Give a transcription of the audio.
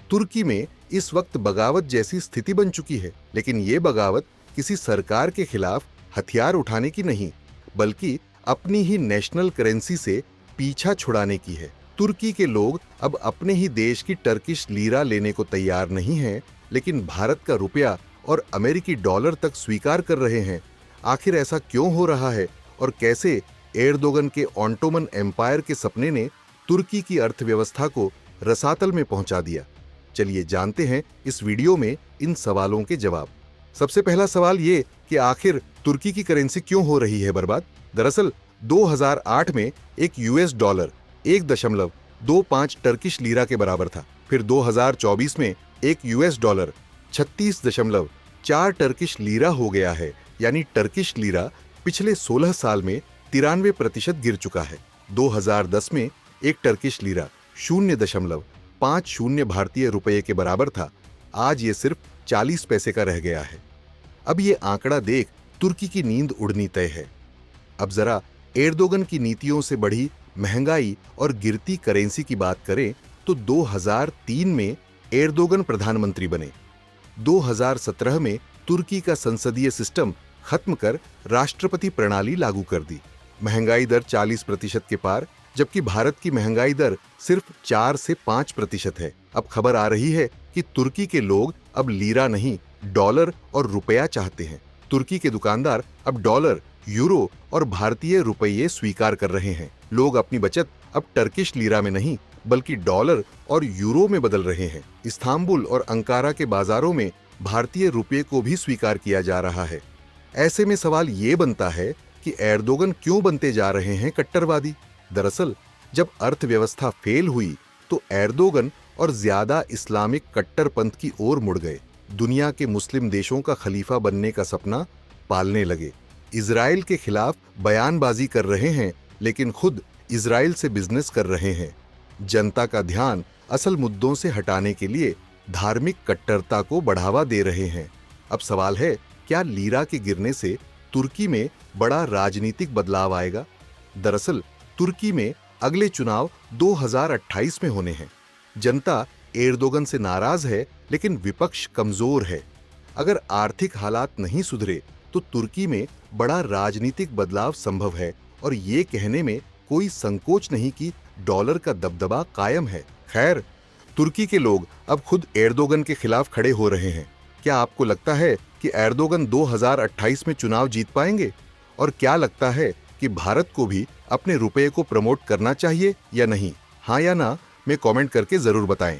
तुर्की में इस वक्त बगावत जैसी स्थिति बन चुकी है, लेकिन ये बगावत किसी सरकार के खिलाफ हथियार उठाने की नहीं, बल्कि अपनी ही नेशनल करेंसी से पीछा छुड़ाने की है। तुर्की के लोग अब अपने ही देश की टर्किश लीरा लेने को तैयार नहीं हैं, लेकिन भारत का रुपया और अमेरिकी डॉलर तक स्वीकार कर रहे हैं। आखिर ऐसा क्यों हो रहा है और कैसे एर्दोगन के ऑटोमन एम्पायर के सपने ने तुर्की की अर्थव्यवस्था को रसातल में पहुंचा दिया? चलिए जानते हैं इस वीडियो में इन सवालों के जवाब। सबसे पहला सवाल ये कि आखिर तुर्की की करेंसी क्यों हो रही है बर्बाद? दरअसल 2008 में एक यूएस डॉलर 1.25 टर्किश लीरा के बराबर था। फिर 2024 में एक यूएस डॉलर 36.4 टर्किश लीरा हो गया है, यानी टर्किश लीरा पिछले 16 साल में 93% गिर चुका है। 2010 में एक टर्किश लीरा 0.50 भारतीय रुपये के बराबर था। आज ये सिर्फ 40 पैसे का रह गया है। अब ये आंकड़ा देख तुर्की की नींद उड़नी तय है। अब जरा एर्दोगन की नीतियों से बढ़ी महंगाई और गिरती करेंसी की बात करें तो 2003 में एर्दोगन प्रधानमंत्री बने। 2017 में तुर्की का संसदीय सिस्टम खत्म कर राष्ट्रपति प्रणाली लागू कर दी। महंगाई दर 40% के पार, जबकि भारत की महंगाई दर सिर्फ 4 से 5% है। अब खबर आ रही है कि तुर्की के लोग अब लीरा नहीं, डॉलर और रुपया चाहते हैं। तुर्की के दुकानदार अब डॉलर, यूरो और भारतीय रुपये स्वीकार कर रहे हैं। लोग अपनी बचत अब टर्किश लीरा में नहीं, बल्कि डॉलर और यूरो में बदल रहे हैं। इस्तांबुल और अंकारा के बाजारों में भारतीय रुपये को भी स्वीकार किया जा रहा है। ऐसे में सवाल ये बनता है कि एर्दोगन क्यों बनते जा रहे हैं कट्टरवादी? दरअसल जब अर्थव्यवस्था फेल हुई तो एर्दोगन और ज्यादा इस्लामिक कट्टरपंथ की ओर मुड़ गए। दुनिया के मुस्लिम देशों का खलीफा बनने का सपना पालने लगे। इजराइल के खिलाफ बयानबाजी कर रहे हैं, लेकिन खुद इजराइल से बिजनेस कर रहे हैं। जनता का ध्यान असल मुद्दों से हटाने के लिए धार्मिक कट्टरता को बढ़ावा दे रहे हैं। अब सवाल है, क्या लीरा के गिरने से तुर्की में बड़ा राजनीतिक बदलाव आएगा? दरअसल तुर्की में अगले चुनाव 2028 में होने हैं। जनता एर्दोगन से नाराज है, लेकिन विपक्ष कमजोर है। अगर आर्थिक हालात नहीं सुधरे तो तुर्की में बड़ा राजनीतिक बदलाव संभव है, और ये कहने में कोई संकोच नहीं कि डॉलर का दबदबा कायम है। खैर, तुर्की के लोग अब खुद एर्दोगन के खिलाफ खड़े हो रहे हैं। क्या आपको लगता है कि एर्दोगन 2028 में चुनाव जीत पाएंगे? और क्या लगता है कि भारत को भी अपने रुपये को प्रमोट करना चाहिए या नहीं? हाँ या ना में कमेंट करके जरूर बताएं।